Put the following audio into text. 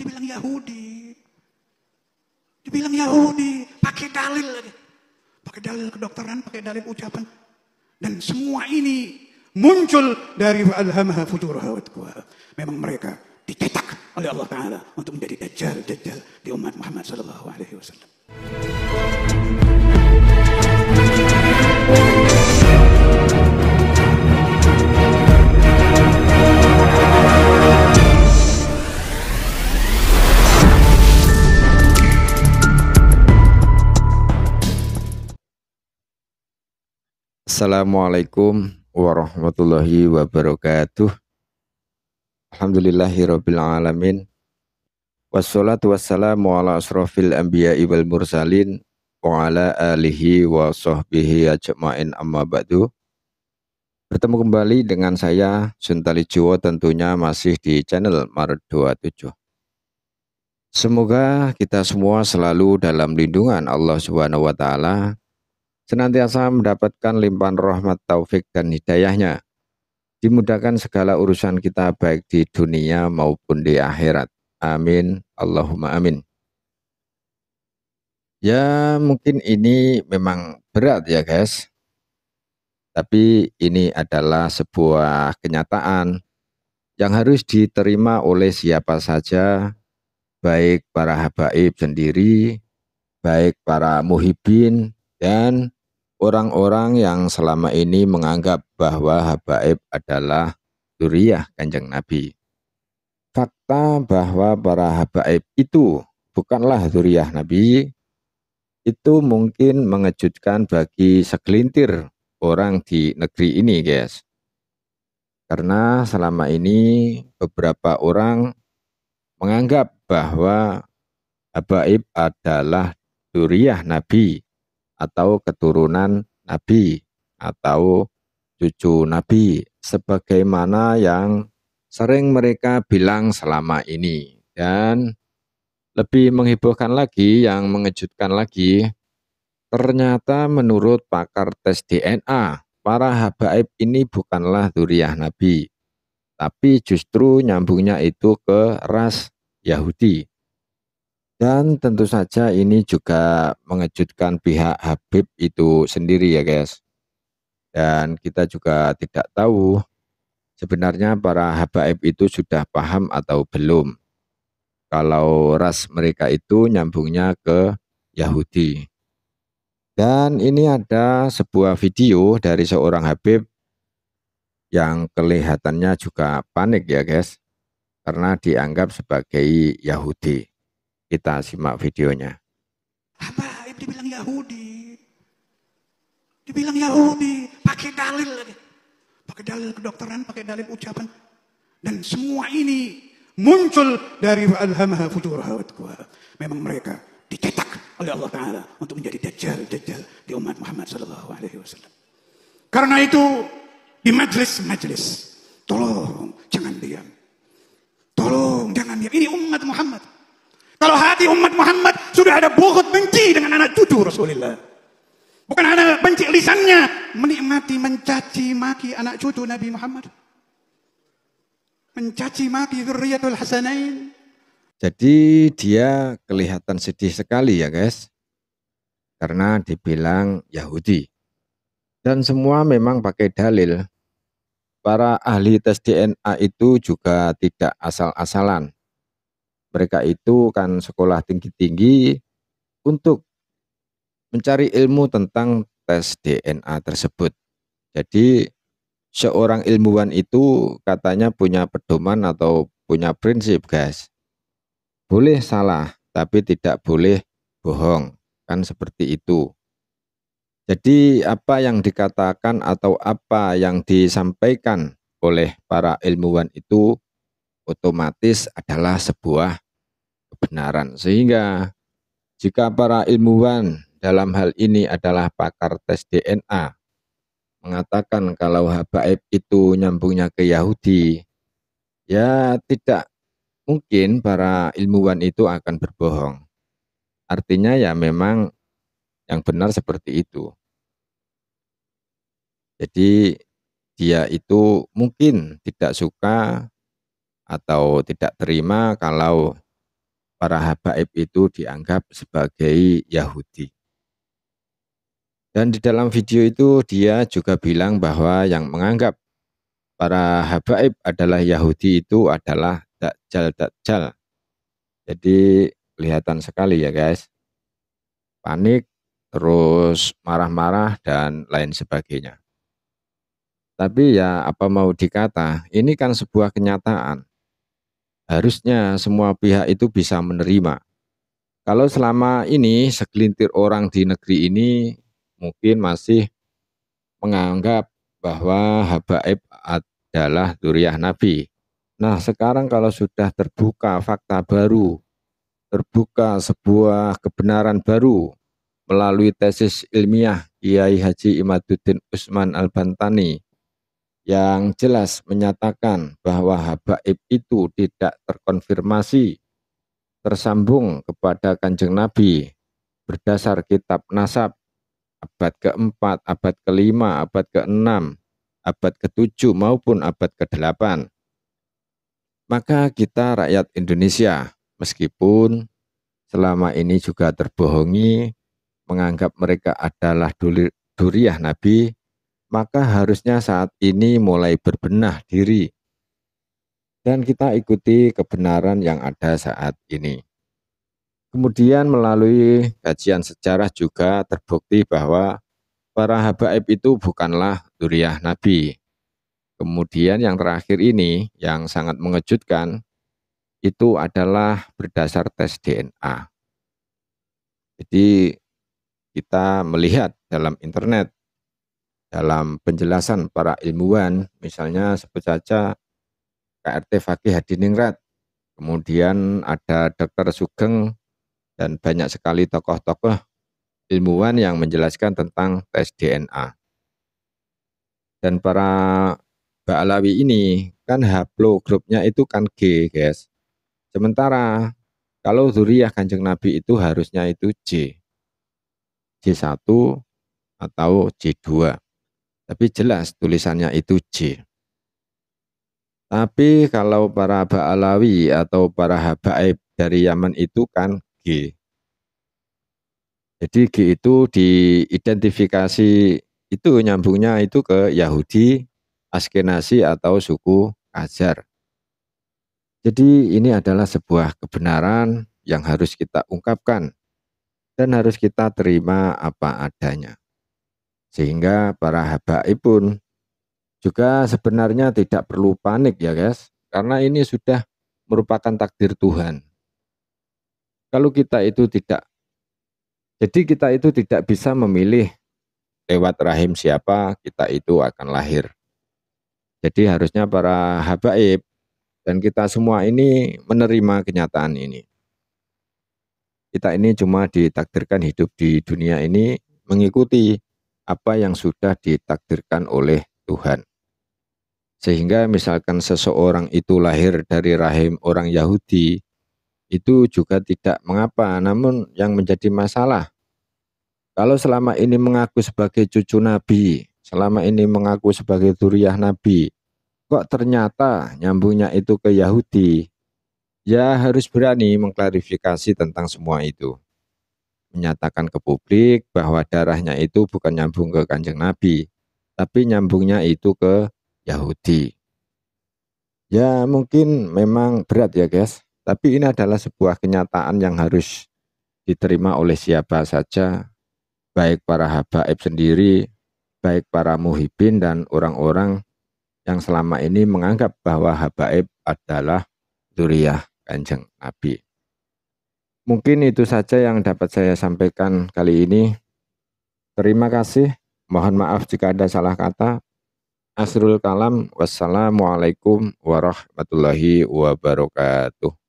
dibilang Yahudi. Dibilang Yahudi, pakai dalil lagi. Pakai dalil kedokteran, pakai dalil ucapan. Dan semua ini muncul dari alhamaha fujuraha wa taqwaha. Memang mereka dicetak oleh Allah Ta'ala untuk menjadi dajjal di umat Muhammad sallallahu alaihi wasallam. Assalamualaikum warahmatullahi wabarakatuh. Alhamdulillahirabbil alamin. Wassalatu wassalamu ala asrofil anbiya'i wal mursalin wa ala alihi wa sahbihi ajma'in, amma ba'du. Bertemu kembali dengan saya Suntali Jowo, tentunya masih di channel Maret 27. Semoga kita semua selalu dalam lindungan Allah Subhanahu wa taala, senantiasa mendapatkan limpahan rahmat, taufik dan hidayahnya, dimudahkan segala urusan kita baik di dunia maupun di akhirat. Amin, Allahumma amin. Ya, mungkin ini memang berat ya guys, tapi ini adalah sebuah kenyataan yang harus diterima oleh siapa saja, baik para habaib sendiri, baik para muhibin, dan orang-orang yang selama ini menganggap bahwa habaib adalah dzurriyyah Kanjeng Nabi. Fakta bahwa para habaib itu bukanlah dzurriyyah Nabi, itu mungkin mengejutkan bagi segelintir orang di negeri ini guys. Karena selama ini beberapa orang menganggap bahwa habaib adalah dzurriyyah Nabi, atau keturunan Nabi, atau cucu Nabi, sebagaimana yang sering mereka bilang selama ini. Dan lebih menghebohkan lagi, yang mengejutkan lagi, ternyata menurut pakar tes DNA, para habaib ini bukanlah dzurriyyah Nabi, tapi justru nyambungnya itu ke ras Yahudi. Dan tentu saja ini juga mengejutkan pihak Habib itu sendiri ya guys. Dan kita juga tidak tahu sebenarnya para habaib itu sudah paham atau belum kalau ras mereka itu nyambungnya ke Yahudi. Dan ini ada sebuah video dari seorang Habib yang kelihatannya juga panik ya guys, karena dianggap sebagai Yahudi. Kita simak videonya. Habaib dibilang Yahudi. Dibilang Yahudi, pakai dalil lagi. Pakai dalil kedokteran, pakai dalil ucapan. Dan semua ini muncul dari alhamaha fujuraha wa taqwaha. Memang mereka dicetak oleh Allah Ta'ala untuk menjadi dajjal di umat Muhammad sallallahu alaihi wasallam. Karena itu di majelis, tolong jangan diam. Tolong jangan diam. Ini umat Muhammad. Kalau hati umat Muhammad sudah ada bughd, benci dengan anak cucu Rasulullah. Bukan hanya benci lisannya, menikmati mencaci maki anak cucu Nabi Muhammad. Mencaci maki dzurriyyatul hasanain. Jadi dia kelihatan sedih sekali ya guys, karena dibilang Yahudi. Dan semua memang pakai dalil. Para ahli tes DNA itu juga tidak asal-asalan. Mereka itu kan sekolah tinggi-tinggi untuk mencari ilmu tentang tes DNA tersebut. Jadi seorang ilmuwan itu katanya punya pedoman atau punya prinsip guys. Boleh salah, tapi tidak boleh bohong. Kan seperti itu. Jadi apa yang dikatakan atau apa yang disampaikan oleh para ilmuwan itu otomatis adalah sebuah kebenaran. Sehingga jika para ilmuwan dalam hal ini adalah pakar tes DNA mengatakan kalau habaib itu nyambungnya ke Yahudi, ya tidak mungkin para ilmuwan itu akan berbohong. Artinya ya memang yang benar seperti itu. Jadi dia itu mungkin tidak suka atau tidak terima kalau para habaib itu dianggap sebagai Yahudi. Dan di dalam video itu dia juga bilang bahwa yang menganggap para habaib adalah Yahudi itu adalah Dajjal. Jadi kelihatan sekali ya guys. Panik, terus marah-marah dan lain sebagainya. Tapi ya apa mau dikata, ini kan sebuah kenyataan. Harusnya semua pihak itu bisa menerima. Kalau selama ini segelintir orang di negeri ini mungkin masih menganggap bahwa habaib adalah dzurriyyah Nabi. Nah, sekarang kalau sudah terbuka fakta baru, terbuka sebuah kebenaran baru melalui tesis ilmiah Kiai Haji Imaduddin Usman Al-Bantani yang jelas menyatakan bahwa habaib itu tidak terkonfirmasi tersambung kepada Kanjeng Nabi berdasar kitab nasab abad keempat, abad kelima, abad keenam, abad ketujuh maupun abad ke-8. Maka kita rakyat Indonesia meskipun selama ini juga terbohongi menganggap mereka adalah dzurriyyah Nabi, maka harusnya saat ini mulai berbenah diri dan kita ikuti kebenaran yang ada saat ini. Kemudian melalui kajian sejarah juga terbukti bahwa para habaib itu bukanlah dzurriyyah Nabi. Kemudian yang terakhir ini yang sangat mengejutkan itu adalah berdasar tes DNA. Jadi kita melihat dalam internet, dalam penjelasan para ilmuwan, misalnya sebut saja KRT Fakih Hadiningrat, kemudian ada Dr. Sugeng, dan banyak sekali tokoh-tokoh ilmuwan yang menjelaskan tentang tes DNA. Dan para Ba'alawi ini kan haplogrupnya itu kan G, guys. Sementara kalau dzurriyyah Kanjeng Nabi itu harusnya itu J1 atau J2. Tapi jelas tulisannya itu J. Tapi kalau para Ba'alawi atau para habaib dari Yaman itu kan G. Jadi G itu diidentifikasi itu nyambungnya itu ke Yahudi, Askenazi atau suku Khazar. Jadi ini adalah sebuah kebenaran yang harus kita ungkapkan dan harus kita terima apa adanya. Sehingga para habaib pun juga sebenarnya tidak perlu panik ya guys, karena ini sudah merupakan takdir Tuhan. Kalau kita itu tidak, jadi kita itu tidak bisa memilih lewat rahim siapa kita itu akan lahir. Jadi harusnya para habaib dan kita semua ini menerima kenyataan ini. Kita ini cuma ditakdirkan hidup di dunia ini mengikuti apa yang sudah ditakdirkan oleh Tuhan. Sehingga misalkan seseorang itu lahir dari rahim orang Yahudi, itu juga tidak mengapa, namun yang menjadi masalah, kalau selama ini mengaku sebagai cucu Nabi, selama ini mengaku sebagai dzurriyyah Nabi, kok ternyata nyambungnya itu ke Yahudi, ya harus berani mengklarifikasi tentang semua itu. Menyatakan ke publik bahwa darahnya itu bukan nyambung ke Kanjeng Nabi, tapi nyambungnya itu ke Yahudi. Ya mungkin memang berat ya guys, tapi ini adalah sebuah kenyataan yang harus diterima oleh siapa saja, baik para habaib sendiri, baik para muhibin dan orang-orang yang selama ini menganggap bahwa habaib adalah dzurriyyah Kanjeng Nabi. Mungkin itu saja yang dapat saya sampaikan kali ini. Terima kasih. Mohon maaf jika ada salah kata. Asrul kalam. Wassalamualaikum warahmatullahi wabarakatuh.